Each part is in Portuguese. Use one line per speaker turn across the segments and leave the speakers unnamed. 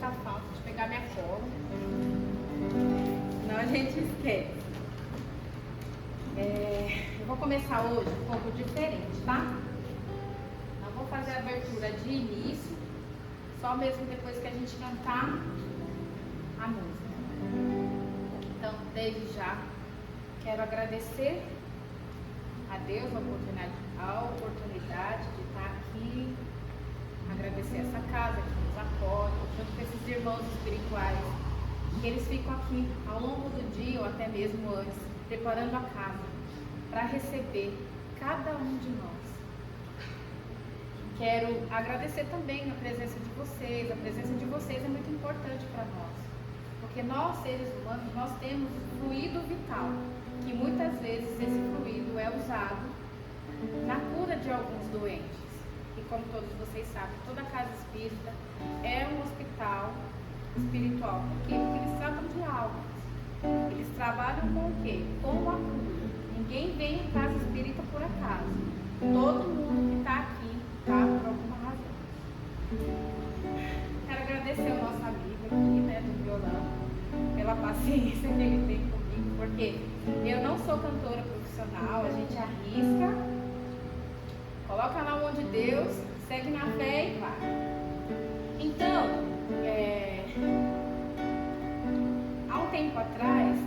muita falta de pegar minha cola. Senão a gente esquece. Eu vou começar hoje um pouco diferente, tá? Não vou fazer a abertura de início, só mesmo depois que a gente cantar a música. Então, desde já, quero agradecer a Deus a oportunidade de estar aqui, agradecer essa casa que nos apoia, junto com esses irmãos espirituais, que eles ficam aqui ao longo do dia ou até mesmo antes, preparando a casa para receber cada um de nós. Quero agradecer também a presença de vocês. A presença de vocês é muito importante para nós, porque nós, seres humanos, nós temos fluido vital, que muitas vezes esse fluido é usado na cura de alguns doentes. E como todos vocês sabem, toda casa espírita é um hospital espiritual. Por quê? Porque eles tratam de almas. Eles trabalham com o quê? Com a cura. Ninguém vem em casa espírita por acaso. Todo mundo que está aqui está por alguma razão. Quero agradecer ao nosso amigo aqui, né, do violão, pela paciência que ele tem comigo, porque eu não sou cantora profissional, a gente arrisca, coloca na mão de Deus, segue na fé e vai. Então, há um tempo atrás,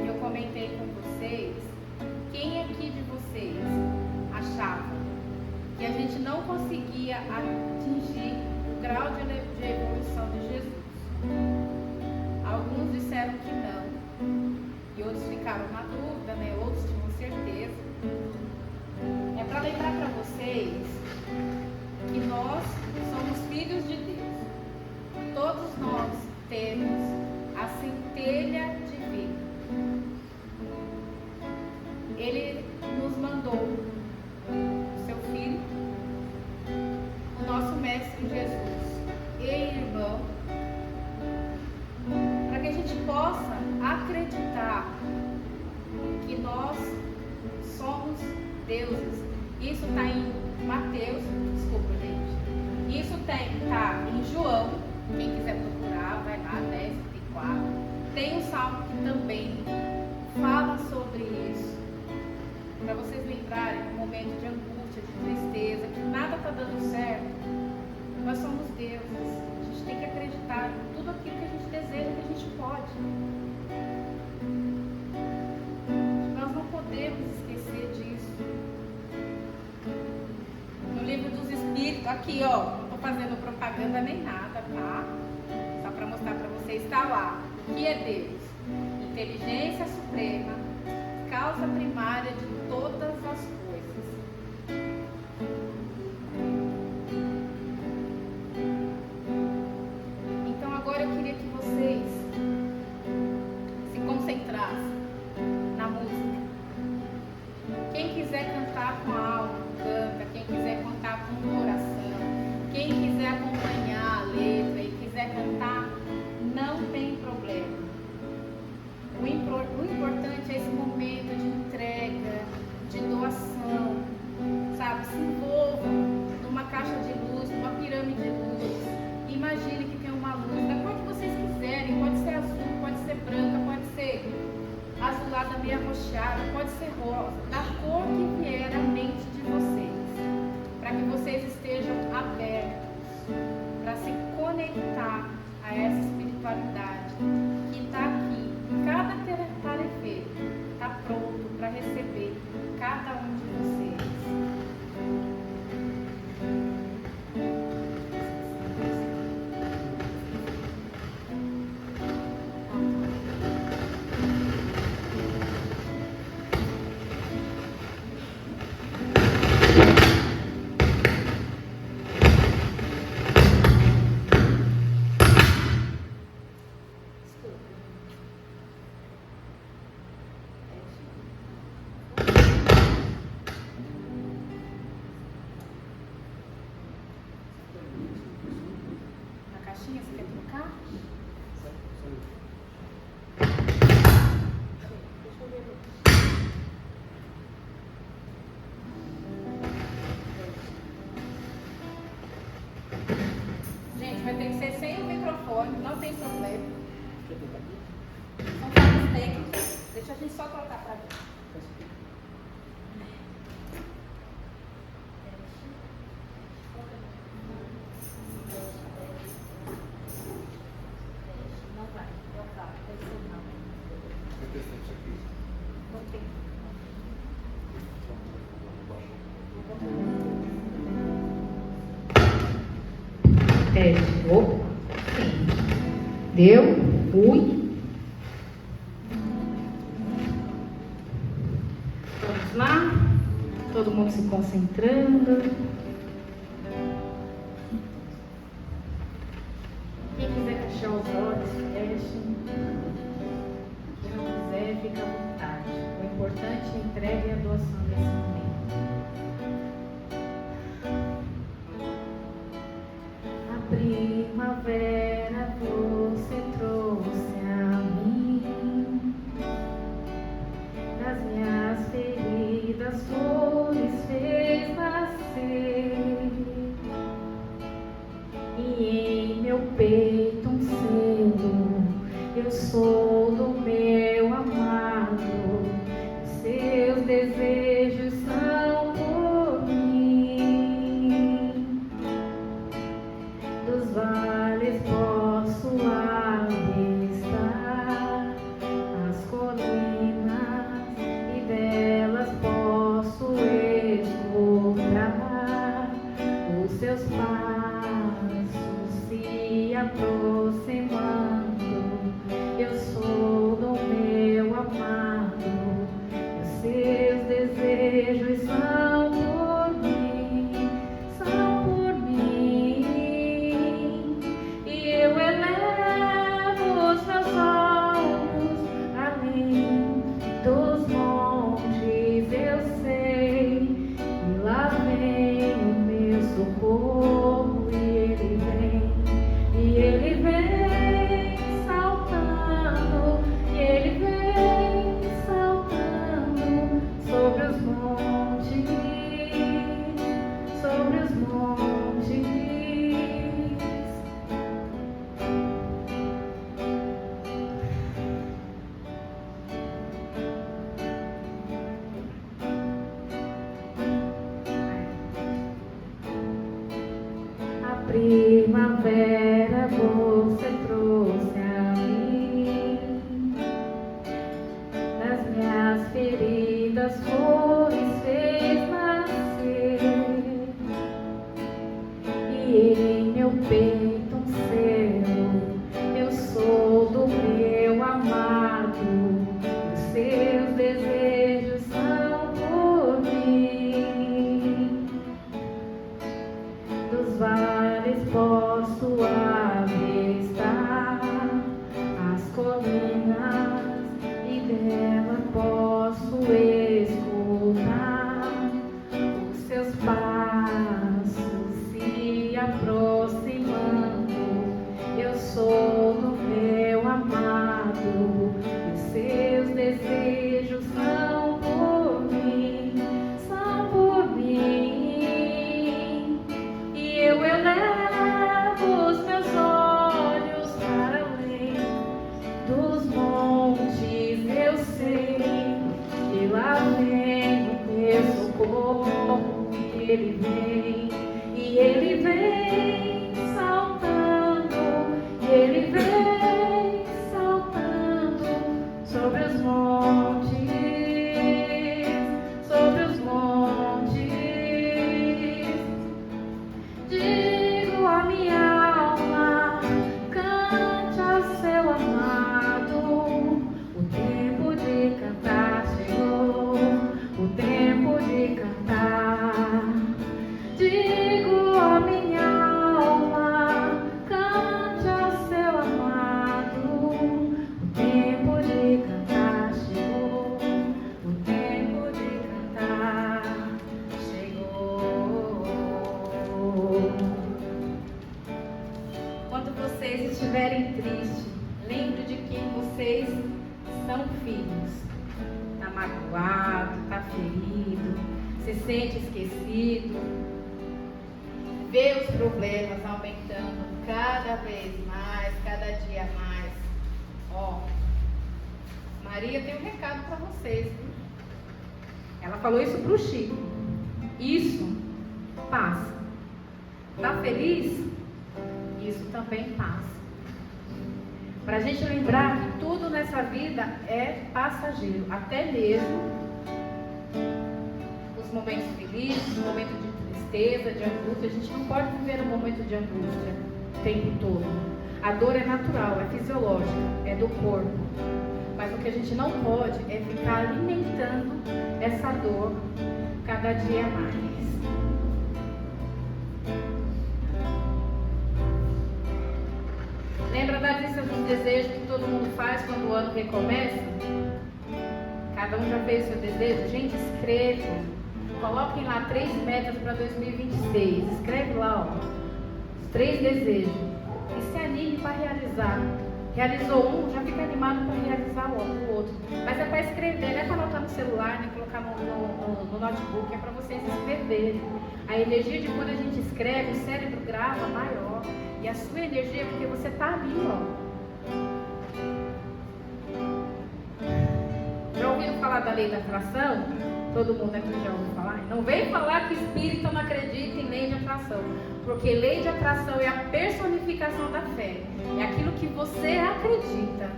eu comentei com vocês, quem aqui de vocês achava que a gente não conseguia atingir o grau de evolução de Jesus? Alguns disseram que não, e outros ficaram na dúvida, né? Outros tinham certeza. É para lembrar para vocês que nós somos filhos de Deus. Todos nós temos a centelha divina. Ele nos mandou o seu Filho, o nosso Mestre Jesus e irmão, para que a gente possa acreditar que nós somos deuses. Isso está em Mateus, desculpa gente, isso está em João, quem quiser procurar, vai lá, 10:34. Tem um salmo que também fala sobre isso, para vocês lembrarem no momento de angústia, de tristeza, que nada está dando certo. Nós somos deuses, a gente tem que acreditar em tudo aquilo que a gente deseja, que a gente pode. Nós não podemos esquecer disso. No livro dos Espíritos, aqui ó, não estou fazendo propaganda nem nada, tá? Só para mostrar para vocês, está lá. O que é Deus? Inteligência suprema, causa primária de todas as coisas. Então agora eu queria que vocês se concentrassem na música. Quem quiser cantar com a alma, canta. Quem quiser cantar com o coração, quem quiser acompanhar a letra e quiser cantar, não tem problema. O importante é esse momento de entrega, de doação, sabe? Se envolva numa caixa de luz, numa pirâmide de luz. Imagine que tem uma luz, da cor que vocês quiserem, pode ser azul, pode ser branca, pode ser azulada meio arroxeada, pode ser rosa, da cor que vier à mente de vocês, para que vocês estejam abertos para se conectar a essa espiritualidade que está aqui. Cada tarefeiro está pronto para receber cada um de vocês. Você quer trocar? Gente, vai ter que ser sem o microfone. pode, não tem problema. São falhas técnicas. Deixa a gente só colocar para ver. Não vai, deve ser não. Não tem.
Teste. Opa. Sim. Deu. Fui. Vamos lá. Todo mundo se concentrando. Quem quiser fechar os olhos, feche. Quem não quiser, fica à vontade. O importante é entregue a doação desse momento. Primavera você trouxe a mim, nas minhas feridas flores fez nascer, e em meu peito um selo, eu sou do meu amado, seus desejos são por mim. Dos vales posso avistar as colinas e delas posso escutar os seus passos se aproximando. Eu sou do meu amado, os seus desejos são por mim, são por mim. Eu elevo os meus olhos além dos montes, eu sei que lá vem o meu socorro, e ele vem saltando, e ele vem saltando sobre os montes, sobre os montes. Primavera você trouxe a mim, nas minhas feridas flores fez nascer, e em meu peito um selo, eu sou do meu amado, os seus desejos são por mim. Dos vales posso avistar as colinas e dela posso escutar os seus passos se aproximando. Eu sou do meu amado, os seus desejos são por mim, são por mim. Eu elevo os meus olhos para além dos montes, eu sei que lá vem o meu socorro, e ele vem saltando, e ele vem saltando sobre os montes, sobre os montes. Digo a minha alma, cante ao seu amado. O tempo de cantar chegou, o tempo de cantar. Digo a minha alma, cante ao seu amado. O tempo de cantar chegou, o tempo de cantar chegou. Quando vocês estiverem tristes, lembre de quem vocês são filhos. Está magoado, está ferido, se sente esquecido, vê os problemas aumentando cada
vez mais, cada dia mais. Ó, Maria tem um recado para vocês, viu?
Ela falou isso para o Chico. Isso passa. Tá feliz? Isso também passa. Para a gente lembrar que tudo nessa vida é passageiro, até mesmo os momentos felizes, os momentos de tristeza, de angústia. A gente não pode viver um momento de angústia o tempo todo. A dor é natural, é fisiológica, é do corpo. Mas o que a gente não pode é ficar alimentando essa dor cada dia mais. Lembra da lista dos desejos que todo mundo faz quando o ano recomeça? Cada um já fez seu desejo? Gente, escrevam. Coloquem lá 3 metas para 2026. Escreve lá, ó, os 3 desejos. E se anime para realizar. Realizou um, já fica animado para realizar o outro. Mas é para escrever, não é para anotar no celular, nem colocar no notebook, é para vocês escreverem. A energia de quando a gente escreve, o cérebro grava maior. E a sua energia é porque você está ali, ó. Já ouviram falar da lei da atração? Todo mundo aqui já ouviu falar? Não vem falar que espírito não acredita em lei de atração. Porque lei de atração é a personificação da fé. É aquilo que você acredita.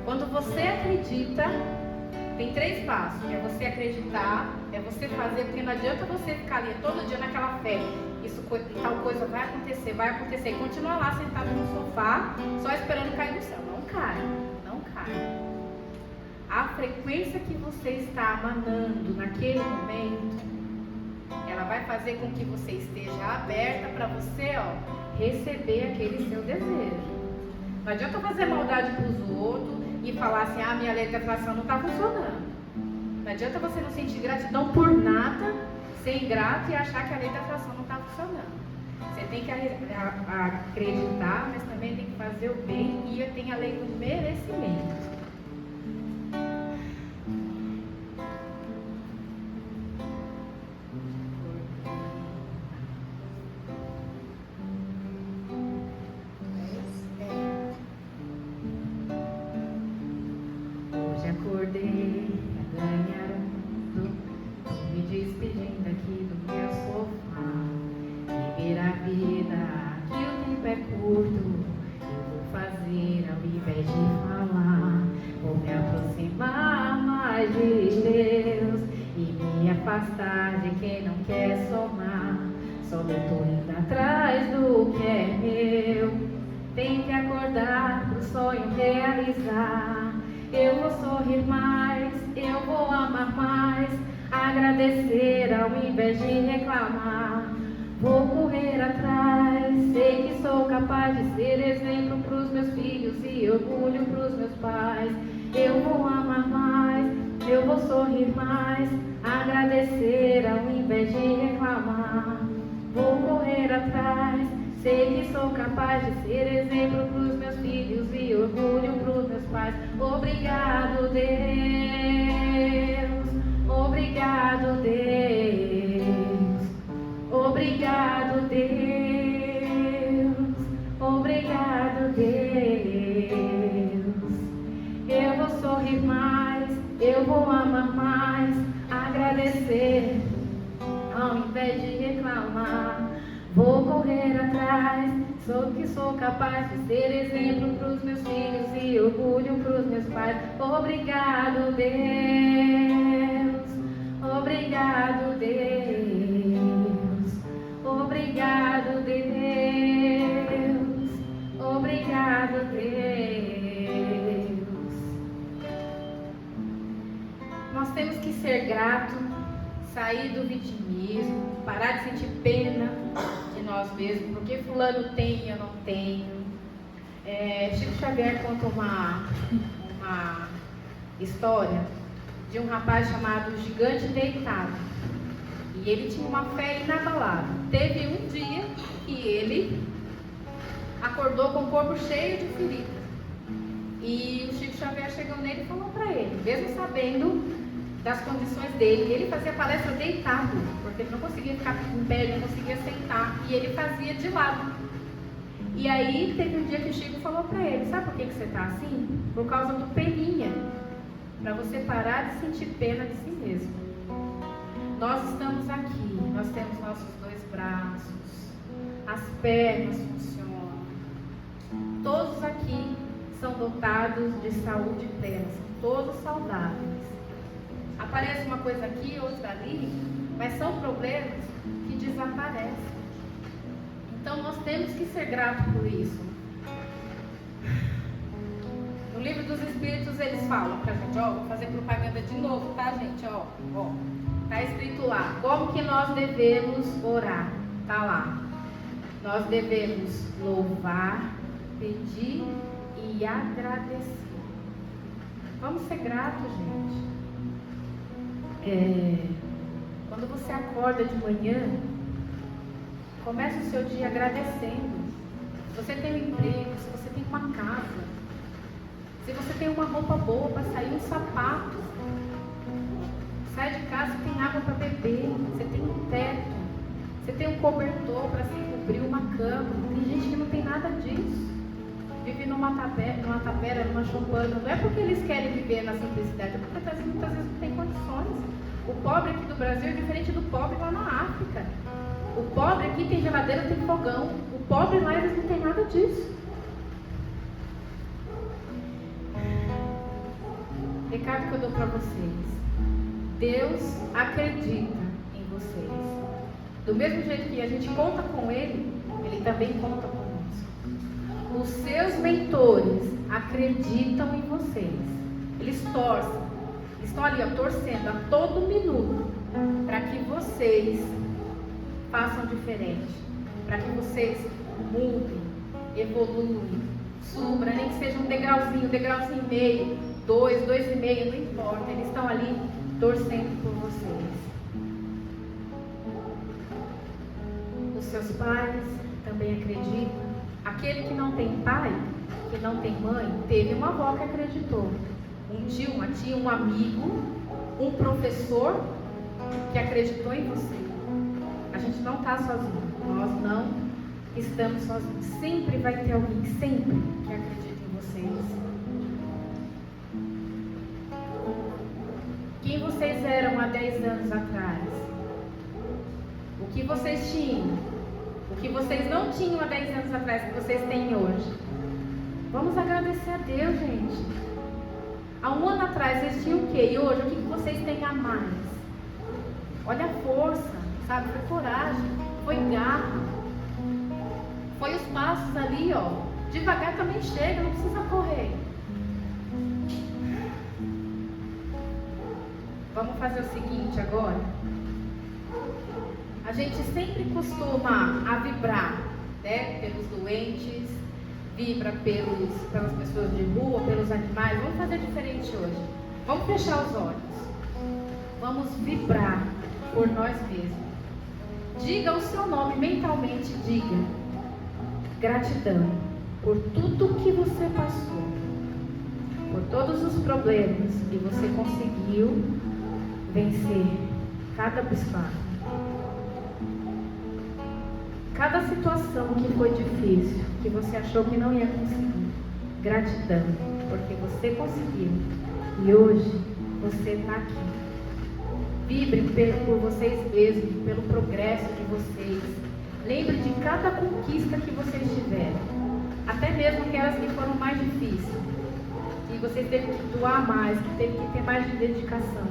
Quando você acredita, tem 3 passos. É você acreditar, é você fazer, porque não adianta você ficar ali todo dia naquela fé. Isso, tal coisa vai acontecer. E continuar lá sentado no sofá, só esperando cair do céu. Não cai, não cai. A frequência que você está emanando naquele momento, ela vai fazer com que você esteja aberta para você, ó, receber aquele seu desejo. Não adianta fazer maldade para os outros e falar assim, ah, minha lei de atração não está funcionando. Não adianta você não sentir gratidão por nada, ser ingrato e achar que a lei da atração não está funcionando. Você tem que acreditar, mas também tem que fazer o bem e tem a lei do merecimento. Afastar de quem não quer somar. Só eu tô indo atrás do que é meu. Tem que acordar pro sonho realizar. Eu vou sorrir mais, eu vou amar mais, agradecer ao invés de reclamar. Vou correr atrás, sei que sou capaz de ser exemplo pros meus filhos e orgulho pros meus pais. Eu vou amar mais, eu vou sorrir mais, agradecer ao invés de reclamar. Vou correr atrás, sei que sou capaz de ser exemplo pros meus filhos e orgulho pros meus pais. Obrigado, Deus. Obrigado, Deus. Obrigado, Deus. Obrigado, Deus. Eu vou sorrir mais, eu vou amar mais, agradecer ao invés de reclamar. Vou correr atrás, sou capaz de ser exemplo pros meus filhos e orgulho pros meus pais. Obrigado, Deus. Obrigado, Deus. Obrigado, Deus. Obrigado, Deus. Nós temos que ser gratos, sair do vitimismo, parar de sentir pena de nós mesmos, porque fulano tem e eu não tenho. Chico Xavier conta uma história de um rapaz chamado Gigante Deitado. E ele tinha uma fé inabalável. Teve um dia que ele acordou com o corpo cheio de feridas. E o Chico Xavier chegou nele e falou para ele, mesmo sabendo das condições dele, ele fazia palestra deitado, porque ele não conseguia ficar em pé, ele não conseguia sentar, e ele fazia de lado. E aí teve um dia que o Chico falou para ele, sabe por que você está assim? Por causa do peninha. Para você parar de sentir pena de si mesmo. Nós estamos aqui, nós temos nossos 2 braços, as pernas funcionam. Todos aqui são dotados de saúde plena, são todos saudáveis. Aparece uma coisa aqui, outra ali, mas são problemas que desaparecem. Então nós temos que ser gratos por isso. No livro dos Espíritos eles falam pra gente, ó, vou fazer propaganda de novo, tá, gente? Ó, tá escrito lá, como que nós devemos orar? Tá lá. Nós devemos louvar, pedir e agradecer. Vamos ser gratos, gente. Quando você acorda de manhã, comece o seu dia agradecendo. Se você tem um emprego, se você tem uma casa, se você tem uma roupa boa para sair, um sapato, sai de casa, você tem água para beber, você tem um teto, você tem um cobertor para se cobrir, uma cama. Tem gente que não tem nada disso. Vive numa tapera, numa choupana. Não é porque eles querem viver na simplicidade, é porque muitas vezes não tem condições. O pobre aqui do Brasil é diferente do pobre lá na África. O pobre aqui tem geladeira, tem fogão. O pobre lá, eles não tem nada disso. Recado que eu dou para vocês. Deus acredita em vocês. Do mesmo jeito que a gente conta com Ele, Ele também conta conosco. Os seus mentores acreditam em vocês. Eles torcem. Eles estão ali, ó, torcendo a todo minuto para que vocês façam diferente. Para que vocês mudem, evoluem, subam, nem que seja um degrauzinho e meio, 2, 2,5, não importa. Eles estão ali torcendo por vocês. Os seus pais também acreditam. Aquele que não tem pai, que não tem mãe, teve uma avó que acreditou. Um tio, uma tia, um amigo, um professor que acreditou em você. A gente não está sozinho. Nós não estamos sozinhos. Sempre vai ter alguém, sempre, que acredita em vocês. Quem vocês eram há 10 anos atrás? O que vocês tinham? O que vocês não tinham há 10 anos atrás, que vocês têm hoje? Vamos agradecer a Deus, gente. Há 1 ano atrás vocês tinham o quê? E hoje, o que vocês têm a mais? Olha a força, sabe? Foi coragem, foi garra. Foi os passos ali, ó. Devagar também chega, não precisa correr. Vamos fazer o seguinte agora. A gente sempre costuma a vibrar, né, pelos doentes, vibra pelas pessoas de rua, pelos animais. Vamos fazer diferente hoje. Vamos fechar os olhos. Vamos vibrar por nós mesmos. Diga o seu nome mentalmente, diga. Gratidão por tudo que você passou, por todos os problemas que você conseguiu vencer cada obstáculo. Cada situação que foi difícil, que você achou que não ia conseguir. Gratidão, porque você conseguiu. E hoje, você está aqui. Vibre por vocês mesmos, pelo progresso de vocês. Lembre de cada conquista que vocês tiveram. Até mesmo aquelas que foram mais difíceis. E você teve que doar mais, que teve que ter mais de dedicação.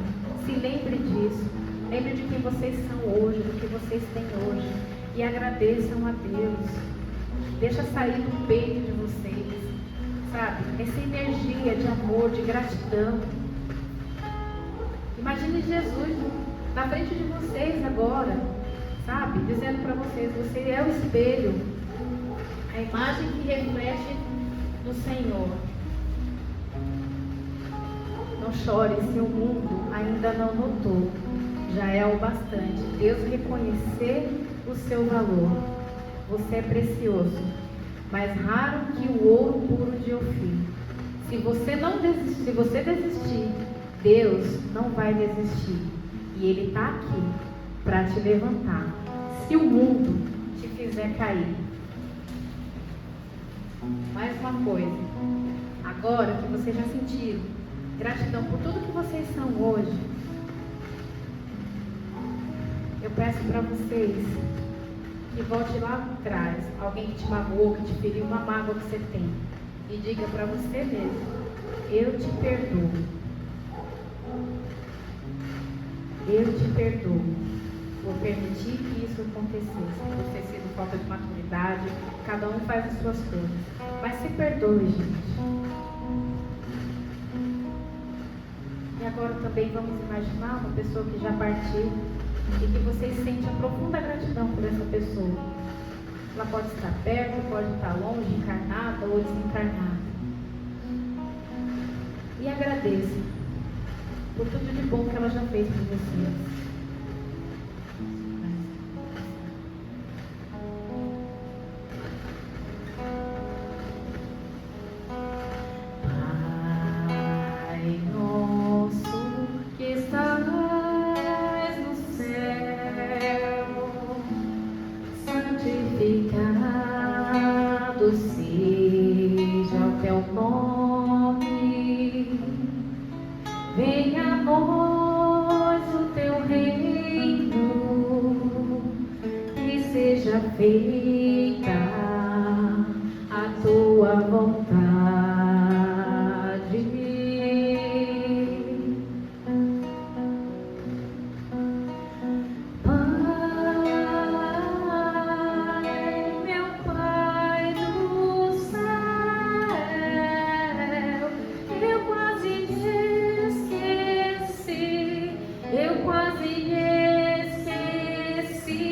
Se lembre disso. Lembre de quem vocês são hoje, do que vocês têm hoje. E agradeçam a Deus. Deixa sair do peito de vocês, sabe? Essa energia de amor, de gratidão. Imagine Jesus na frente de vocês agora, sabe? Dizendo para vocês, você é o espelho, a imagem que reflete no Senhor. Não chore se o mundo ainda não notou. Já é o bastante. Deus reconhecer o seu valor. Você é precioso, mais raro que o ouro puro de Ofir. Se você desistir, Deus não vai desistir. E Ele está aqui para te levantar. Se o mundo te fizer cair, Mais uma coisa. Agora que vocês já sentiram gratidão por tudo que vocês são hoje, eu peço para vocês que volte lá atrás, alguém que te magoou, que te feriu, uma mágoa que você tem, e diga para você mesmo: eu te perdoo. Eu te perdoo por permitir que isso acontecesse, por ter sido falta de maturidade. Cada um faz as suas coisas, mas se perdoe, gente. E agora também vamos imaginar uma pessoa que já partiu e que vocês sentem a profunda gratidão por essa pessoa. Ela pode estar perto, pode estar longe, encarnada ou desencarnada. E agradeça por tudo de bom que ela já fez por vocês. Feita a tua vontade. Pai, meu Pai do céu, eu quase esqueci, eu quase esqueci.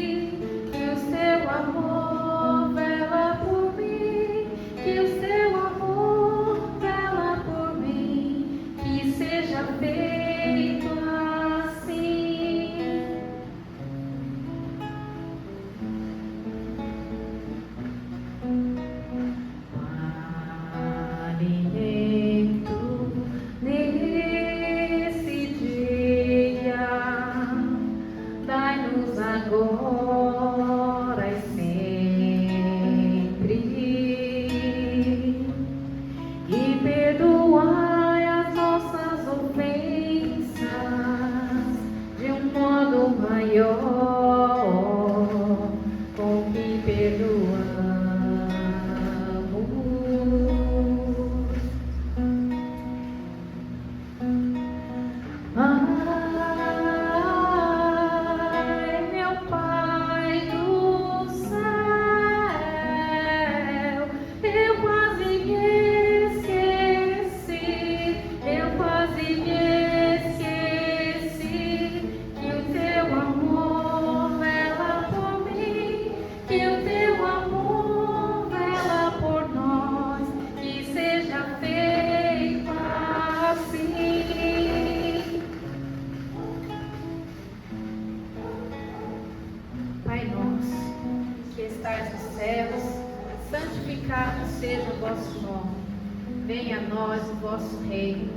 Que o seu amor vela por mim, que o seu amor vela por mim, que seja feito assim. Alimento nesse dia, dai-nos agora e sempre, e perdoai as nossas ofensas de um modo maior, com que perdoamos. Ai, meu Pai do céu, eu quase esqueci, eu quase esqueci, que o teu amor vela por mim, que o teu amor vela por nós, que seja feito assim. Pai nosso, que estais nos céus, santificado seja o vosso nome. Venha a nós o vosso reino.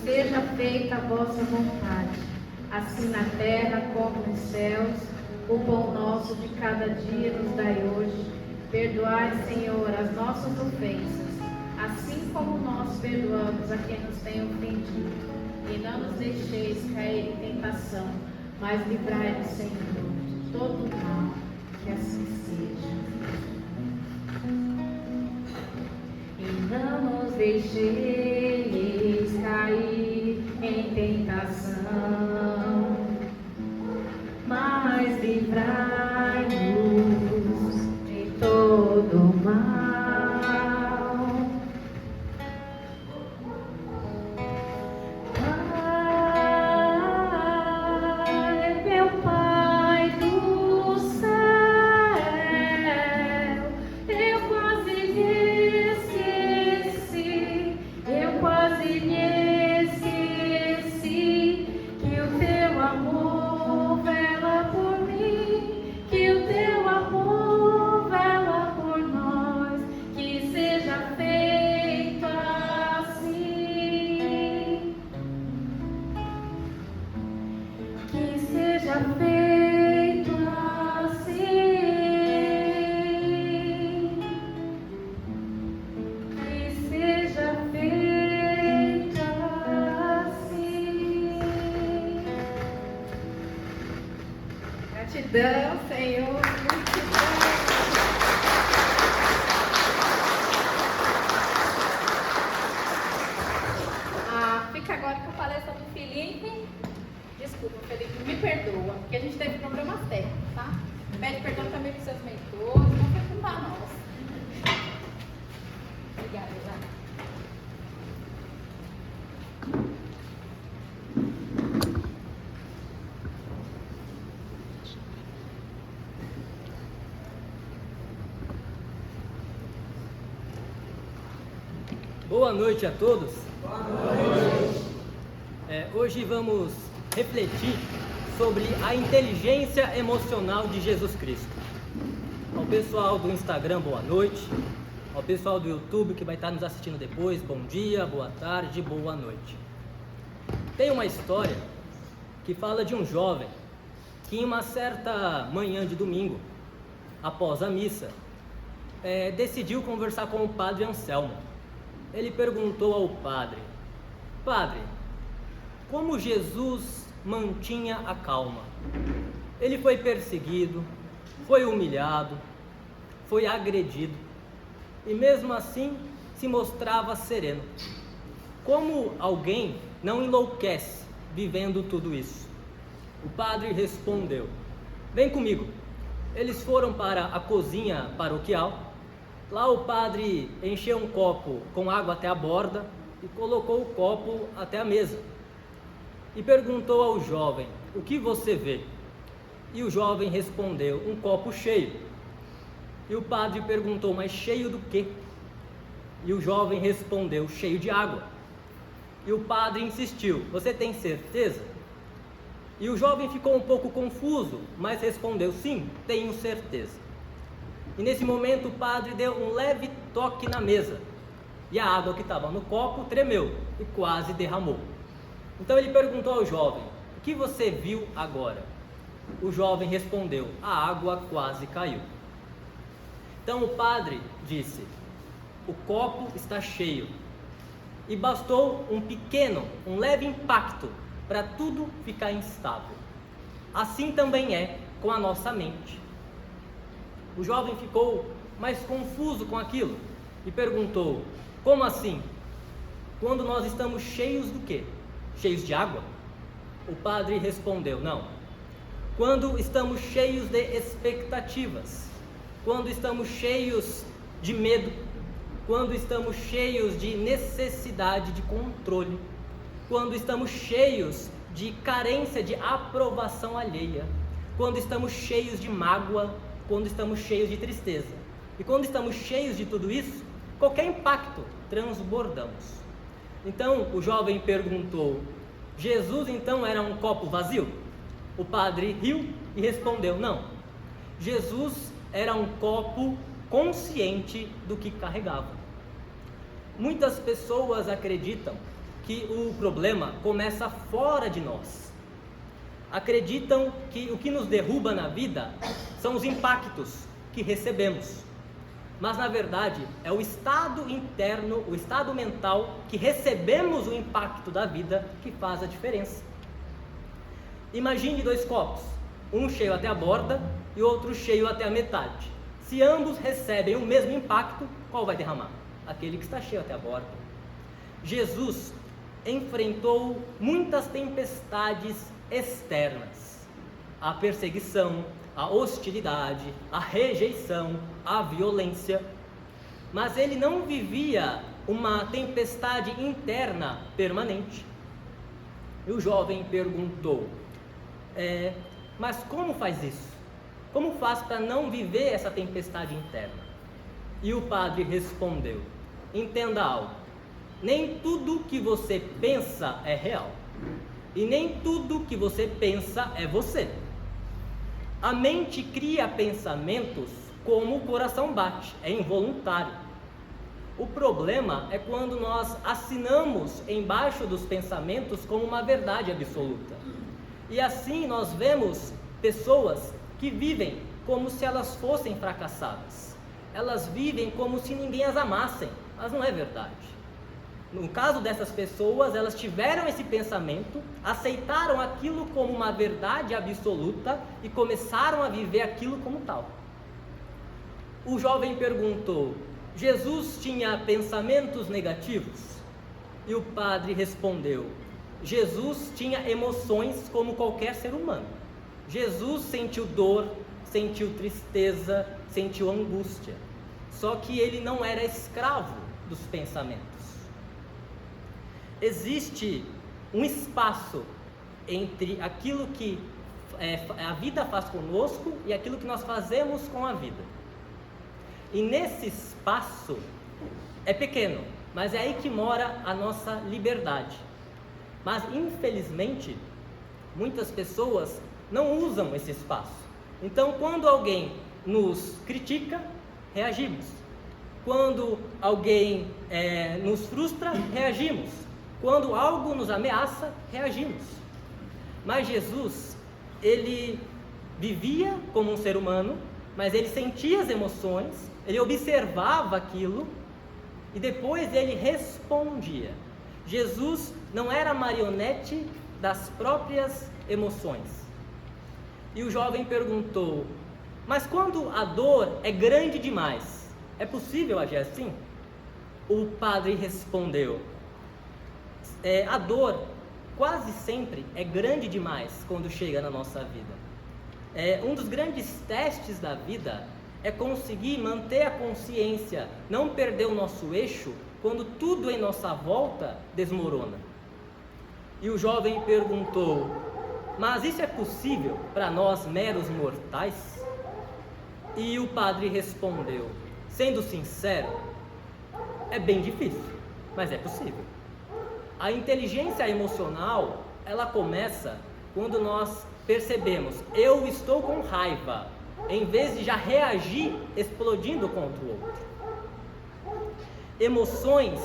Seja feita a vossa vontade, assim na terra como nos céus. O pão nosso de cada dia nos dai hoje. Perdoai, Senhor, as nossas ofensas, assim como nós perdoamos a quem nos tem ofendido. E não nos deixeis cair em tentação, mas livrai-nos, Senhor, de todo o mal, que assim seja. E não nos deixeis cair em tentação, mas livrai-nos de todo o mal. Pai, meu Pai do céu, eu quase esqueci, eu quase esqueci, que o teu amor vela por mim, gratidão, Senhor. Fica agora com a palestra do Felipe. Desculpa, Felipe, me perdoa, porque a gente teve problemas técnicos, tá? Pede perdão também para os seus mentores, não foi culpa nossa. Obrigada, Jana.
Boa noite a todos. Boa noite. Hoje vamos refletir sobre a inteligência emocional de Jesus Cristo. Ao pessoal do Instagram, boa noite. Ao pessoal do YouTube que vai estar nos assistindo depois, bom dia, boa tarde, boa noite. Tem uma história que fala de um jovem que em uma certa manhã de domingo, após a missa, decidiu conversar com o padre Anselmo. Ele perguntou ao padre: Padre, como Jesus mantinha a calma? Ele foi perseguido, foi humilhado, foi agredido e mesmo assim se mostrava sereno. Como alguém não enlouquece vivendo tudo isso? O padre respondeu: Vem comigo. Eles foram para a cozinha paroquial. Lá o padre encheu um copo com água até a borda e colocou o copo até a mesa. E perguntou ao jovem: O que você vê? E o jovem respondeu: Um copo cheio. E o padre perguntou: Mas cheio do quê? E o jovem respondeu: Cheio de água. E o padre insistiu: Você tem certeza? E o jovem ficou um pouco confuso, mas respondeu: Sim, tenho certeza. E nesse momento o padre deu um leve toque na mesa e a água que estava no copo tremeu e quase derramou. Então ele perguntou ao jovem: O que você viu agora? O jovem respondeu: A água quase caiu. Então o padre disse: O copo está cheio. E bastou um leve impacto para tudo ficar instável. Assim também é com a nossa mente. O jovem ficou mais confuso com aquilo e perguntou: Como assim? Quando nós estamos cheios do quê? Cheios de água? O padre respondeu: Não. Quando estamos cheios de expectativas, quando estamos cheios de medo, quando estamos cheios de necessidade de controle, quando estamos cheios de carência de aprovação alheia, quando estamos cheios de mágoa, quando estamos cheios de tristeza. E quando estamos cheios de tudo isso, qualquer impacto, transbordamos. Então o jovem perguntou: Jesus então era um copo vazio? O padre riu e respondeu: Não. Jesus era um copo consciente do que carregava. Muitas pessoas acreditam que o problema começa fora de nós. Acreditam que o que nos derruba na vida são os impactos que recebemos. Mas na verdade é o estado interno, o estado mental que recebemos o impacto da vida que faz a diferença. Imagine dois copos, um cheio até a borda e outro cheio até a metade. Se ambos recebem o mesmo impacto, qual vai derramar? Aquele que está cheio até a borda. Jesus enfrentou muitas tempestades externas: a perseguição, a hostilidade, a rejeição, a violência. Mas ele não vivia uma tempestade interna permanente. E o jovem perguntou: mas como faz isso? Como faz para não viver essa tempestade interna? E o padre respondeu: Entenda algo, nem tudo que você pensa é real, e nem tudo que você pensa é você. A mente cria pensamentos como o coração bate, é involuntário. O problema é quando nós assinamos embaixo dos pensamentos como uma verdade absoluta. E assim nós vemos pessoas que vivem como se elas fossem fracassadas. Elas vivem como se ninguém as amassem, mas não é verdade. No caso dessas pessoas, elas tiveram esse pensamento, aceitaram aquilo como uma verdade absoluta e começaram a viver aquilo como tal. O jovem perguntou: Jesus tinha pensamentos negativos? E o padre respondeu: Jesus tinha emoções como qualquer ser humano. Jesus sentiu dor, sentiu tristeza, sentiu angústia. Só que ele não era escravo dos pensamentos. Existe um espaço entre aquilo que a vida faz conosco e aquilo que nós fazemos com a vida. E nesse espaço é pequeno, mas é aí que mora a nossa liberdade. Mas infelizmente, muitas pessoas não usam esse espaço. Então, quando alguém nos critica, reagimos. Quando alguém nos frustra, reagimos. Quando algo nos ameaça, reagimos. Mas Jesus, ele vivia como um ser humano, mas ele sentia as emoções, ele observava aquilo e depois ele respondia. Jesus não era marionete das próprias emoções. E o jovem perguntou: mas quando a dor é grande demais, é possível agir assim? O padre respondeu: a dor quase sempre é grande demais quando chega na nossa vida. Um dos grandes testes da vida é conseguir manter a consciência, não perder o nosso eixo quando tudo em nossa volta desmorona. E o jovem perguntou: mas isso é possível para nós meros mortais? E o padre respondeu: sendo sincero, é bem difícil, mas é possível. A inteligência emocional, ela começa quando nós percebemos: eu estou com raiva, em vez de já reagir explodindo contra o outro. Emoções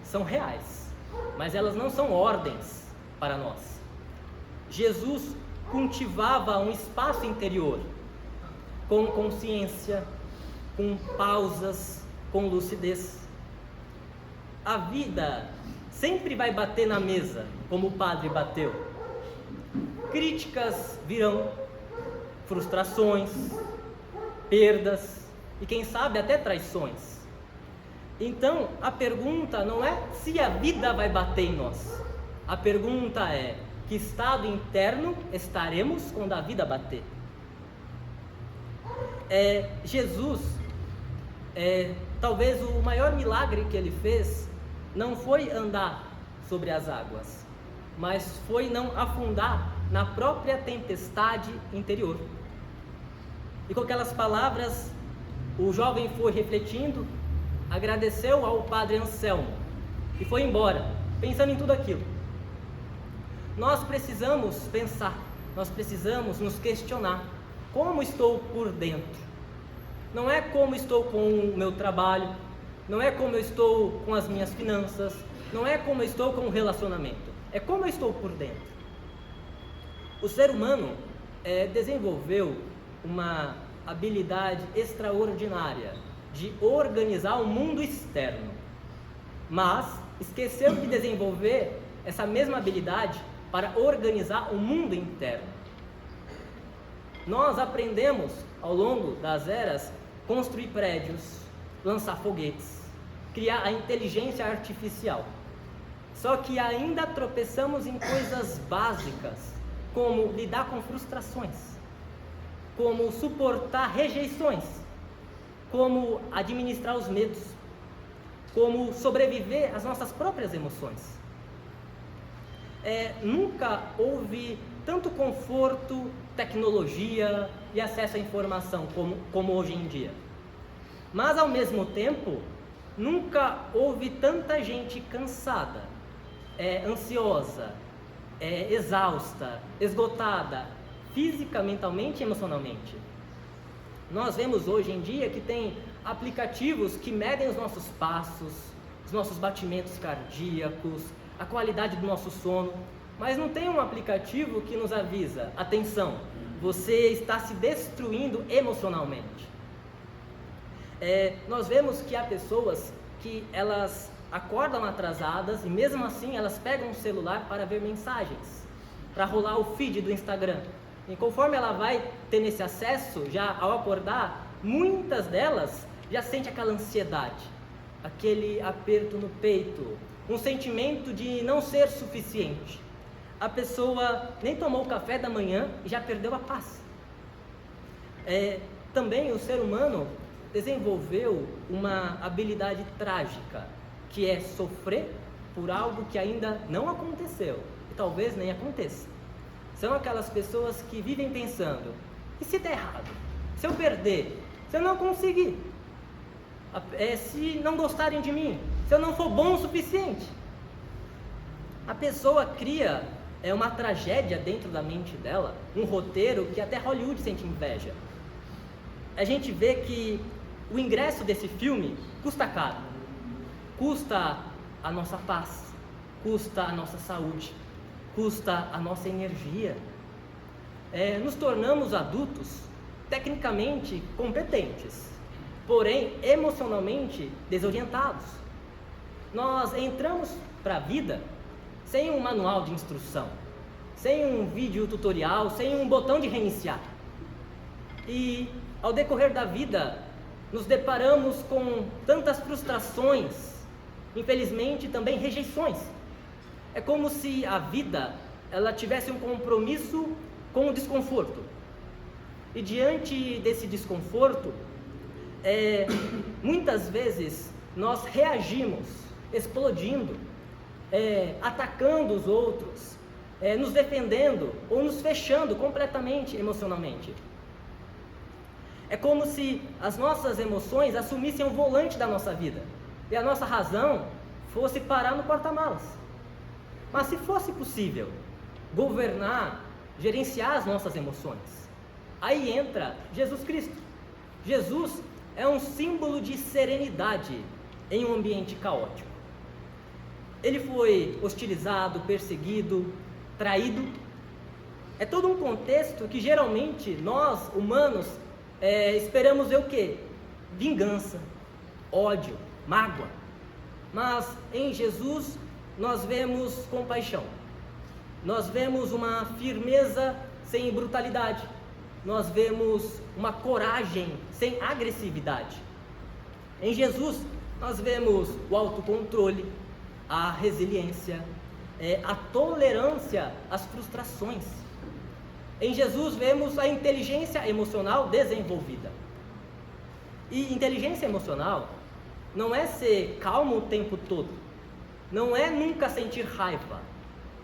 são reais, mas elas não são ordens para nós. Jesus cultivava um espaço interior, com consciência, com pausas, com lucidez. A vida sempre vai bater na mesa, como o padre bateu. Críticas virão, frustrações, perdas e quem sabe até traições. Então a pergunta não é se a vida vai bater em nós. A pergunta é: que estado interno estaremos quando a vida bater? Jesus, talvez o maior milagre que ele fez não foi andar sobre as águas, mas foi não afundar na própria tempestade interior. E com aquelas palavras, o jovem foi refletindo, agradeceu ao padre Anselmo e foi embora, pensando em tudo aquilo. Nós precisamos pensar, nós precisamos nos questionar: como estou por dentro? Não é como estou com o meu trabalho, não é como eu estou com as minhas finanças, não é como eu estou com o relacionamento, é como eu estou por dentro. O ser humano desenvolveu uma habilidade extraordinária de organizar o mundo externo, mas esqueceu de desenvolver essa mesma habilidade para organizar o mundo interno. Nós aprendemos ao longo das eras construir prédios, lançar foguetes, criar a inteligência artificial. Só que ainda tropeçamos em coisas básicas, como lidar com frustrações, como suportar rejeições, como administrar os medos, como sobreviver às nossas próprias emoções. Nunca houve tanto conforto, tecnologia e acesso à informação como hoje em dia. Mas ao mesmo tempo, nunca houve tanta gente cansada, ansiosa, exausta, esgotada, física, mentalmente e emocionalmente. Nós vemos hoje em dia que tem aplicativos que medem os nossos passos, os nossos batimentos cardíacos, a qualidade do nosso sono, mas não tem um aplicativo que nos avisa: atenção, você está se destruindo emocionalmente. Nós vemos que há pessoas que elas acordam atrasadas e mesmo assim elas pegam o celular para ver mensagens, para rolar o feed do Instagram. E conforme ela vai tendo esse acesso, já ao acordar, muitas delas já sente aquela ansiedade, aquele aperto no peito, um sentimento de não ser suficiente. A pessoa nem tomou o café da manhã e já perdeu a paz. Também o ser humano desenvolveu uma habilidade trágica, que é sofrer por algo que ainda não aconteceu e talvez nem aconteça. São aquelas pessoas que vivem pensando: e se der errado? Se eu perder? Se eu não conseguir? Se não gostarem de mim? Se eu não for bom o suficiente? A pessoa cria uma tragédia dentro da mente dela, um roteiro que até Hollywood sente inveja. A gente vê que o ingresso desse filme custa caro. Custa a nossa paz, custa a nossa saúde, custa a nossa energia. Nos tornamos adultos tecnicamente competentes, porém emocionalmente desorientados. Nós entramos para a vida sem um manual de instrução, sem um vídeo tutorial, sem um botão de reiniciar. E ao decorrer da vida, nos deparamos com tantas frustrações, infelizmente também rejeições. É como se a vida ela tivesse um compromisso com o desconforto. E diante desse desconforto, muitas vezes nós reagimos explodindo, atacando os outros, nos defendendo ou nos fechando completamente emocionalmente. É como se as nossas emoções assumissem o volante da nossa vida e a nossa razão fosse parar no porta-malas. Mas se fosse possível governar, gerenciar as nossas emoções, aí entra Jesus Cristo. Jesus é um símbolo de serenidade em um ambiente caótico. Ele foi hostilizado, perseguido, traído. É todo um contexto que geralmente nós, humanos, esperamos ver o quê? Vingança, ódio, mágoa. Mas em Jesus nós vemos compaixão. Nós vemos uma firmeza sem brutalidade. Nós vemos uma coragem sem agressividade. Em Jesus nós vemos o autocontrole, a resiliência, a tolerância às frustrações. Em Jesus vemos a inteligência emocional desenvolvida. E inteligência emocional não é ser calmo o tempo todo, não é nunca sentir raiva,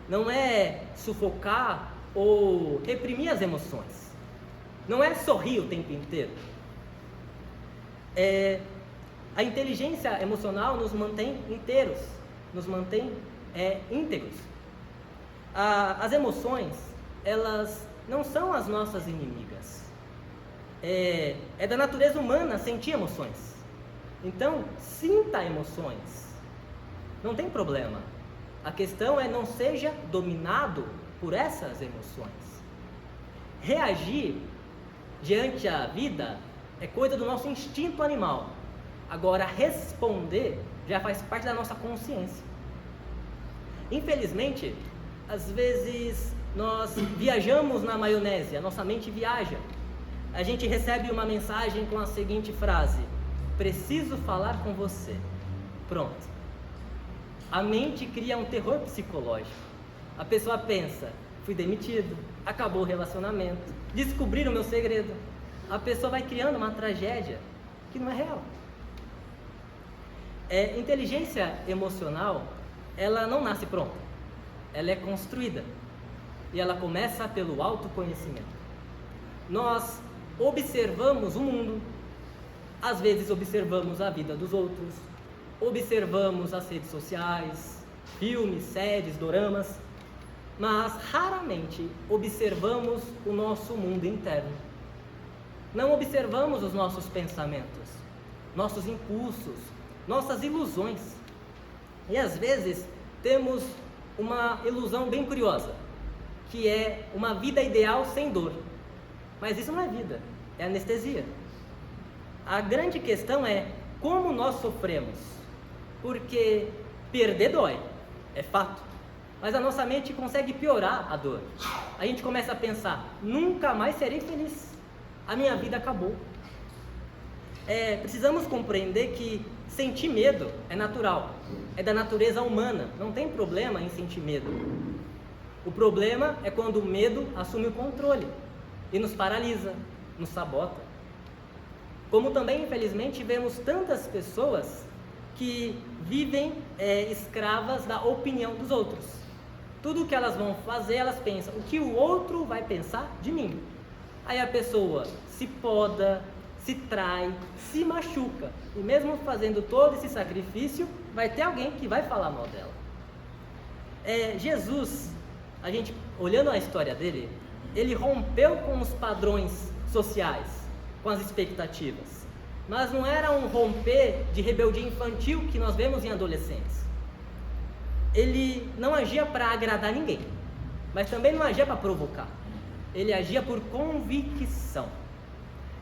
não é sufocar ou reprimir as emoções, não é sorrir o tempo inteiro. A inteligência emocional nos mantém inteiros, nos mantém íntegros. As emoções, elas não são as nossas inimigas. É da natureza humana sentir emoções. Então, sinta emoções. Não tem problema. A questão é não seja dominado por essas emoções. Reagir diante da vida é coisa do nosso instinto animal. Agora, responder já faz parte da nossa consciência. Infelizmente, às vezes nós viajamos na maionese, a nossa mente viaja. A gente recebe uma mensagem com a seguinte frase: preciso falar com você. Pronto. A mente cria um terror psicológico. A pessoa pensa: fui demitido, acabou o relacionamento, descobriram o meu segredo. A pessoa vai criando uma tragédia que não é real. Inteligência emocional, ela não nasce pronta. Ela é construída. E ela começa pelo autoconhecimento. Nós observamos o mundo, às vezes observamos a vida dos outros, observamos as redes sociais, filmes, séries, doramas, mas raramente observamos o nosso mundo interno. Não observamos os nossos pensamentos, nossos impulsos, nossas ilusões. E às vezes temos uma ilusão bem curiosa, que é uma vida ideal sem dor. Mas isso não é vida, é anestesia. A grande questão é como nós sofremos. porque perder dói, é fato. Mas a nossa mente consegue piorar a dor. A gente começa a pensar, nunca mais serei feliz, a minha vida acabou. Precisamos compreender que sentir medo é natural, é da natureza humana, não tem problema em sentir medo. O problema é quando o medo assume o controle e nos paralisa, nos sabota. Como também, infelizmente, vemos tantas pessoas que vivem escravas da opinião dos outros. Tudo que elas vão fazer, elas pensam, o que o outro vai pensar de mim? Aí a pessoa se poda, se trai, se machuca. E mesmo fazendo todo esse sacrifício, vai ter alguém que vai falar mal dela. Jesus, a gente olhando a história dele, ele rompeu com os padrões sociais, com as expectativas. Mas não era um romper de rebeldia infantil que nós vemos em adolescentes. Ele não agia para agradar ninguém, mas também não agia para provocar. Ele agia por convicção.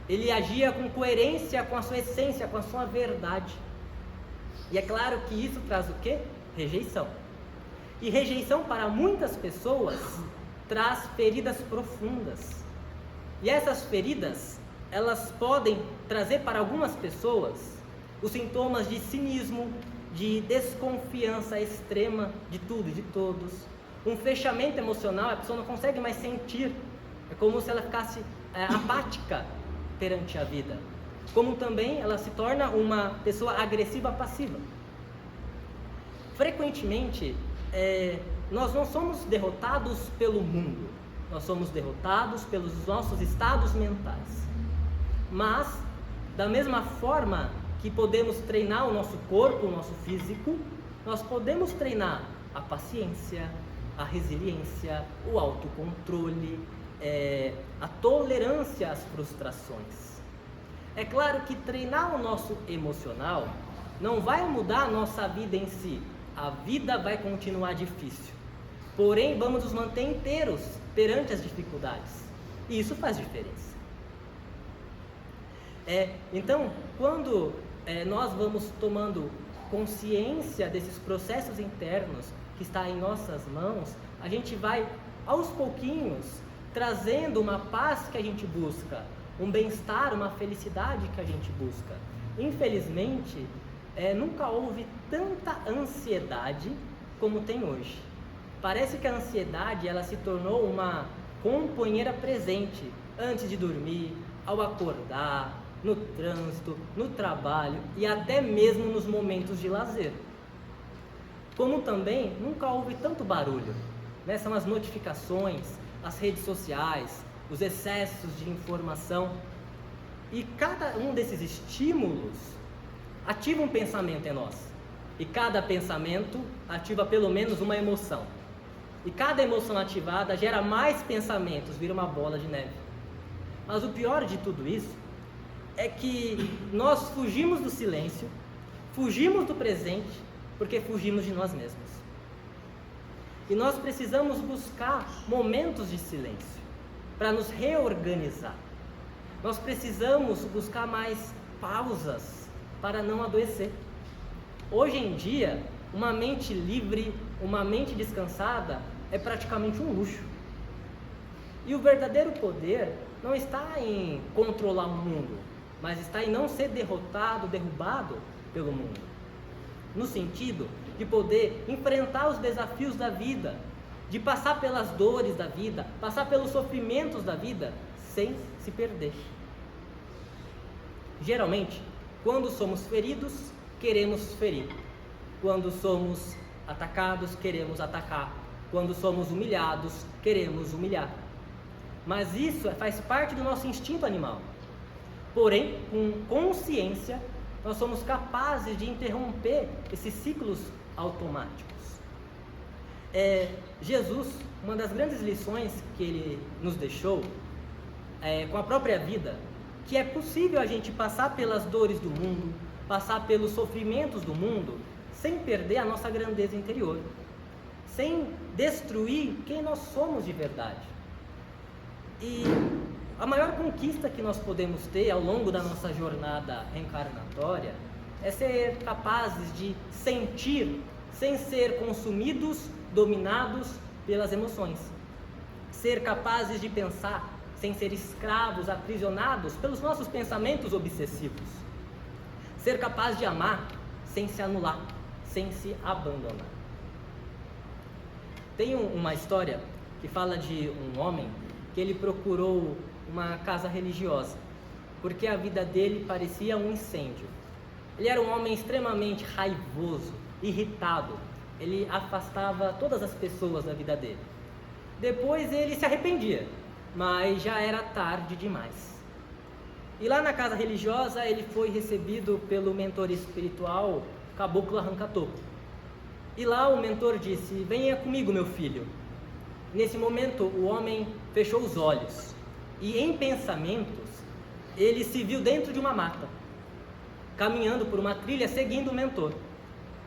Ele agia com coerência com a sua essência, com a sua verdade. E é claro que isso traz o quê? Rejeição. E rejeição para muitas pessoas traz feridas profundas. E essas feridas, elas podem trazer para algumas pessoas os sintomas de cinismo, de desconfiança extrema de tudo e de todos. Um fechamento emocional, a pessoa não consegue mais sentir. É como se ela ficasse apática perante a vida. Como também ela se torna uma pessoa agressiva passiva. Frequentemente, nós não somos derrotados pelo mundo, nós somos derrotados pelos nossos estados mentais. Mas, da mesma forma que podemos treinar o nosso corpo, o nosso físico, nós podemos treinar a paciência, a resiliência, o autocontrole, a tolerância às frustrações. É claro que treinar o nosso emocional não vai mudar a nossa vida em si. A vida vai continuar difícil. Porém, vamos nos manter inteiros perante as dificuldades. E isso faz diferença. Então, quando nós vamos tomando consciência desses processos internos que está em nossas mãos, a gente vai, aos pouquinhos, trazendo uma paz que a gente busca, um bem-estar, uma felicidade que a gente busca. Infelizmente, nunca houve tanta ansiedade como tem hoje. Parece que a ansiedade ela se tornou uma companheira presente antes de dormir, ao acordar, no trânsito, no trabalho e até mesmo nos momentos de lazer. Como também nunca houve tanto barulho, né? São as notificações, as redes sociais, os excessos de informação. E cada um desses estímulos ativa um pensamento em nós. E cada pensamento ativa pelo menos uma emoção. E cada emoção ativada gera mais pensamentos, vira uma bola de neve. Mas o pior de tudo isso é que nós fugimos do silêncio, fugimos do presente, porque fugimos de nós mesmos. E nós precisamos buscar momentos de silêncio para nos reorganizar. Nós precisamos buscar mais pausas para não adoecer. Hoje em dia, uma mente livre, uma mente descansada é praticamente um luxo. E o verdadeiro poder não está em controlar o mundo, mas está em não ser derrotado, derrubado pelo mundo. No sentido de poder enfrentar os desafios da vida, de passar pelas dores da vida, passar pelos sofrimentos da vida, sem se perder. Geralmente, quando somos feridos, queremos ferir. Quando somos atacados, queremos atacar. Quando somos humilhados, queremos humilhar. Mas isso faz parte do nosso instinto animal. Porém, com consciência, nós somos capazes de interromper esses ciclos automáticos. Jesus, uma das grandes lições que ele nos deixou, com a própria vida, que é possível a gente passar pelas dores do mundo, passar pelos sofrimentos do mundo, sem perder a nossa grandeza interior, sem destruir quem nós somos de verdade. E a maior conquista que nós podemos ter ao longo da nossa jornada reencarnatória é ser capazes de sentir sem ser consumidos, dominados pelas emoções. Ser capazes de pensar sem ser escravos, aprisionados pelos nossos pensamentos obsessivos. Ser capaz de amar sem se anular, sem se abandonar. Tem uma história que fala de um homem que ele procurou uma casa religiosa, porque a vida dele parecia um incêndio. Ele era um homem extremamente raivoso, irritado. Ele afastava todas as pessoas da vida dele. Depois ele se arrependia, mas já era tarde demais. E lá na casa religiosa ele foi recebido pelo mentor espiritual, Caboclo Arranca-Toco. E lá o mentor disse: venha comigo, meu filho. Nesse momento o homem fechou os olhos e em pensamentos ele se viu dentro de uma mata, caminhando por uma trilha seguindo o mentor.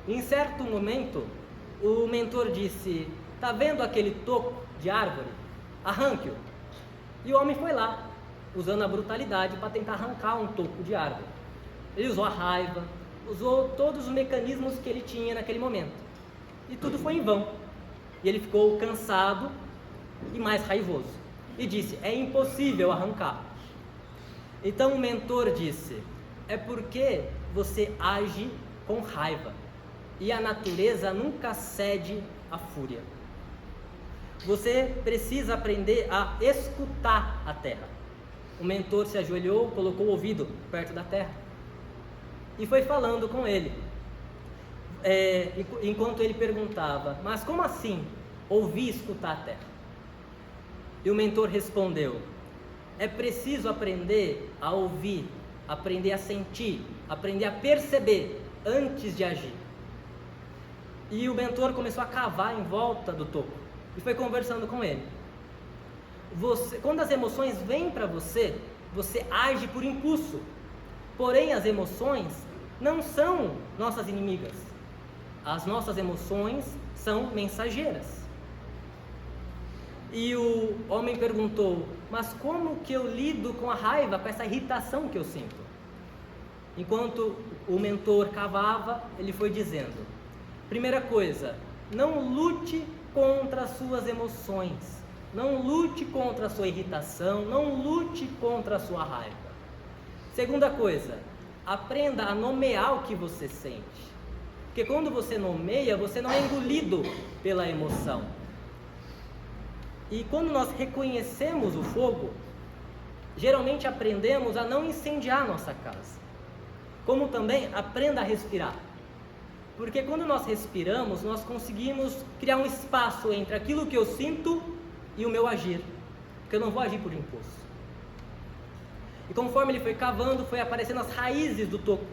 Em certo momento o mentor disse: tá vendo aquele toco de árvore? Arranque-o. E o homem foi lá, usando a brutalidade para tentar arrancar um toco de árvore. Ele usou a raiva, usou todos os mecanismos que ele tinha naquele momento. E tudo foi em vão. E ele ficou cansado e mais raivoso. E disse: é impossível arrancar. Então o mentor disse: é porque você age com raiva. E a natureza nunca cede à fúria. Você precisa aprender a escutar a terra. O mentor se ajoelhou, colocou o ouvido perto da terra e foi falando com ele. Enquanto ele perguntava: mas como assim ouvir e escutar a terra? E o mentor respondeu: é preciso aprender a ouvir, aprender a sentir, aprender a perceber antes de agir. E o mentor começou a cavar em volta do toco e foi conversando com ele. Quando as emoções vêm para você, você age por impulso. Porém, as emoções não são nossas inimigas. As nossas emoções são mensageiras. E o homem perguntou: mas como que eu lido com a raiva, com essa irritação que eu sinto? Enquanto o mentor cavava, ele foi dizendo: primeira coisa, não lute contra as suas emoções. Não lute contra a sua irritação, não lute contra a sua raiva. Segunda coisa, aprenda a nomear o que você sente. Porque quando você nomeia, você não é engolido pela emoção. E quando nós reconhecemos o fogo, geralmente aprendemos a não incendiar nossa casa. Como também aprenda a respirar. Porque quando nós respiramos, nós conseguimos criar um espaço entre aquilo que eu sinto e o meu agir. Porque eu não vou agir por impulso. E conforme ele foi cavando, foi aparecendo as raízes do toco.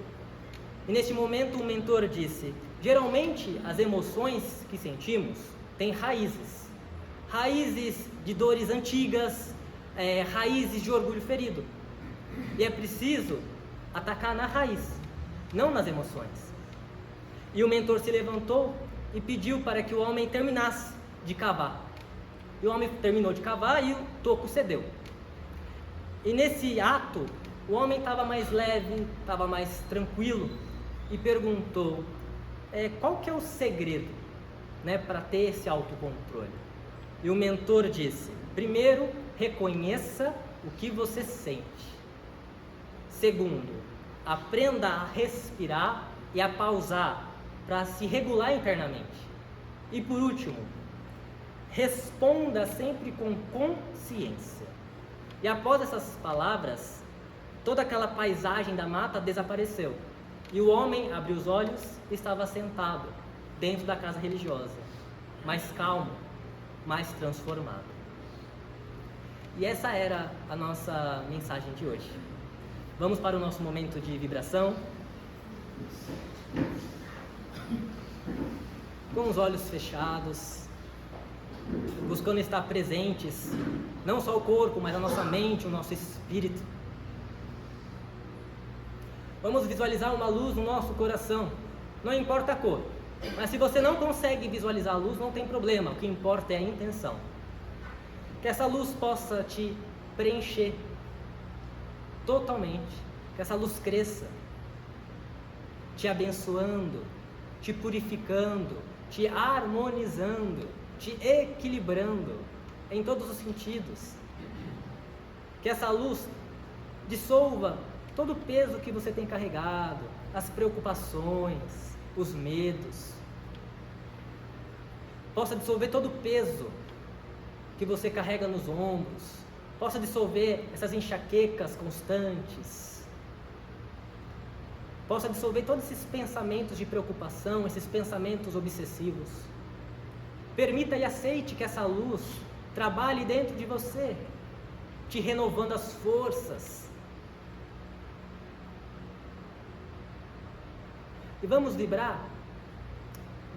E nesse momento o mentor disse: geralmente as emoções que sentimos têm raízes. Raízes de dores antigas, raízes de orgulho ferido. E é preciso atacar na raiz, não nas emoções. E o mentor se levantou e pediu para que o homem terminasse de cavar. E o homem terminou de cavar e o toco cedeu. E nesse ato, o homem estava mais leve, estava mais tranquilo e perguntou: qual que é o segredo, para ter esse autocontrole? E o mentor disse: primeiro, reconheça o que você sente. Segundo, aprenda a respirar e a pausar para se regular internamente. E por último, responda sempre com consciência. E após essas palavras, toda aquela paisagem da mata desapareceu. E o homem abriu os olhos e estava sentado dentro da casa religiosa, mais calmo, mais transformado. E essa era a nossa mensagem de hoje. Vamos para o nosso momento de vibração. Com os olhos fechados, buscando estar presentes, não só o corpo, mas a nossa mente, o nosso espírito. Vamos visualizar uma luz no nosso coração, não importa a cor. Mas se você não consegue visualizar a luz, não tem problema, o que importa é a intenção. Que essa luz possa te preencher totalmente, que essa luz cresça, te abençoando, te purificando, te harmonizando, te equilibrando em todos os sentidos. Que essa luz dissolva todo o peso que você tem carregado, as preocupações, os medos. Possa dissolver todo o peso que você carrega nos ombros. Possa dissolver essas enxaquecas constantes. Possa dissolver todos esses pensamentos de preocupação, esses pensamentos obsessivos. Permita e aceite que essa luz trabalhe dentro de você, te renovando as forças. E vamos vibrar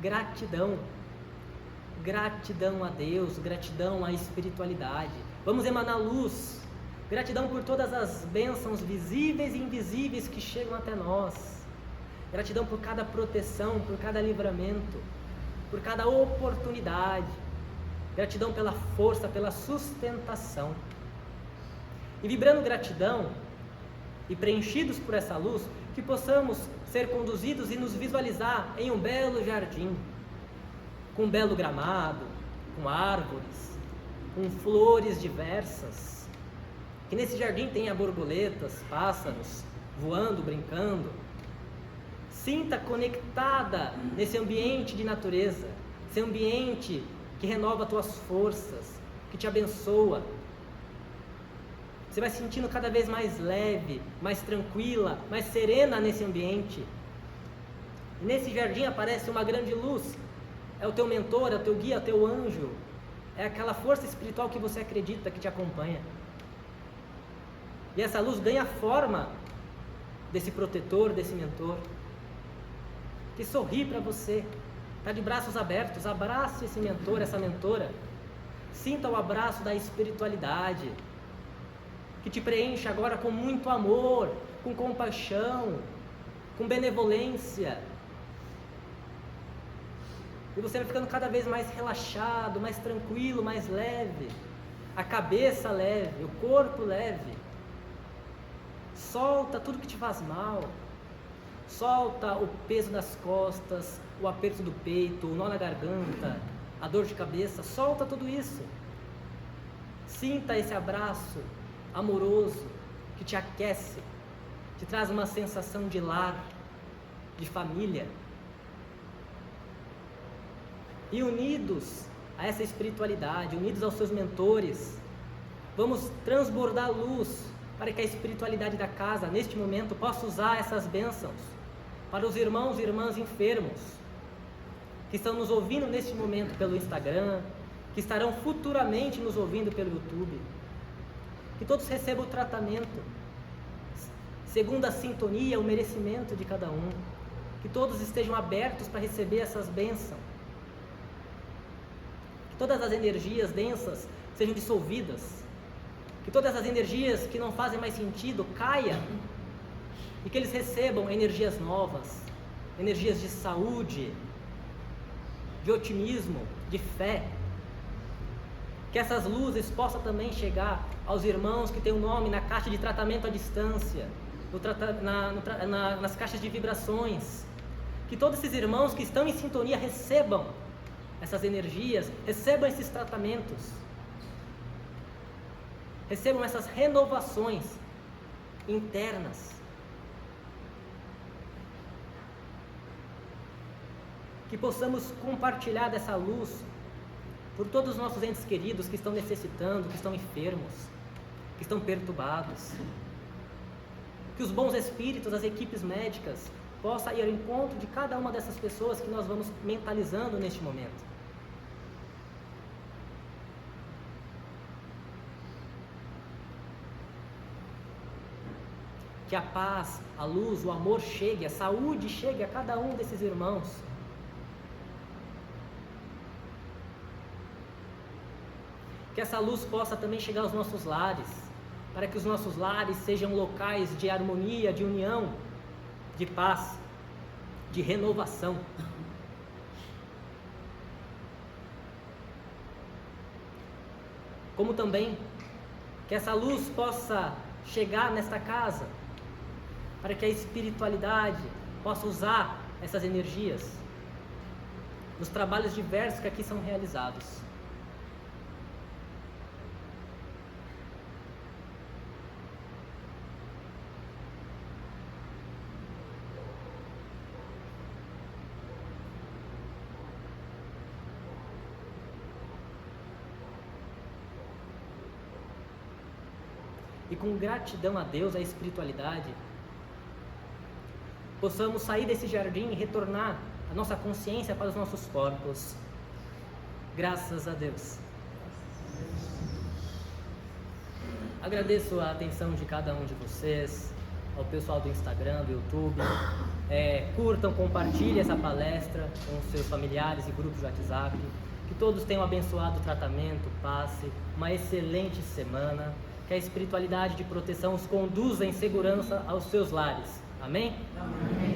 gratidão. Gratidão a Deus, gratidão à espiritualidade. Vamos emanar luz. Gratidão por todas as bênçãos visíveis e invisíveis que chegam até nós. Gratidão por cada proteção, por cada livramento, por cada oportunidade. Gratidão pela força, pela sustentação. E vibrando gratidão e preenchidos por essa luz, que possamos ser conduzidos e nos visualizar em um belo jardim, com um belo gramado, com árvores, com flores diversas. Que nesse jardim tenha borboletas, pássaros, voando, brincando. Sinta conectada nesse ambiente de natureza, esse ambiente que renova tuas forças, que te abençoa. Você vai se sentindo cada vez mais leve, mais tranquila, mais serena nesse ambiente. E nesse jardim aparece uma grande luz. É o teu mentor, é o teu guia, é o teu anjo. É aquela força espiritual que você acredita, que te acompanha. E essa luz ganha forma desse protetor, desse mentor, que sorri para você, está de braços abertos. Abrace esse mentor, essa mentora. Sinta o abraço da espiritualidade, que te preenche agora com muito amor, com compaixão, com benevolência. E você vai ficando cada vez mais relaxado, mais tranquilo, mais leve. A cabeça leve, o corpo leve. Solta tudo que te faz mal. Solta o peso das costas, o aperto do peito, o nó na garganta, a dor de cabeça. Solta tudo isso. Sinta esse abraço amoroso que te aquece, te traz uma sensação de lar, de família. E unidos a essa espiritualidade, unidos aos seus mentores, vamos transbordar luz para que a espiritualidade da casa, neste momento, possa usar essas bênçãos para os irmãos e irmãs enfermos que estão nos ouvindo neste momento pelo Instagram, que estarão futuramente nos ouvindo pelo YouTube. Que todos recebam o tratamento segundo a sintonia, o merecimento de cada um. Que todos estejam abertos para receber essas bênçãos. Que todas as energias densas sejam dissolvidas. Que todas as energias que não fazem mais sentido caiam. E que eles recebam energias novas, energias de saúde, de otimismo, de fé. Que essas luzes possam também chegar aos irmãos que têm o nome na caixa de tratamento à distância, nas caixas de vibrações. Que todos esses irmãos que estão em sintonia recebam essas energias, recebam esses tratamentos, recebam essas renovações internas. Que possamos compartilhar dessa luz por todos os nossos entes queridos que estão necessitando, que estão enfermos, que estão perturbados. Que os bons espíritos, as equipes médicas, possam ir ao encontro de cada uma dessas pessoas que nós vamos mentalizando neste momento. Que a paz, a luz, o amor chegue, a saúde chegue a cada um desses irmãos. Que essa luz possa também chegar aos nossos lares, para que os nossos lares sejam locais de harmonia, de união, de paz, de renovação. Como também que essa luz possa chegar nesta casa, para que a espiritualidade possa usar essas energias nos trabalhos diversos que aqui são realizados. E com gratidão a Deus, à espiritualidade, possamos sair desse jardim e retornar a nossa consciência para os nossos corpos. Graças a Deus. Agradeço a atenção de cada um de vocês, ao pessoal do Instagram, do YouTube. Curtam, compartilhem essa palestra com os seus familiares e grupos de WhatsApp. Que todos tenham abençoado tratamento, passe, uma excelente semana. Que a espiritualidade de proteção os conduza em segurança aos seus lares. Amém?
Amém.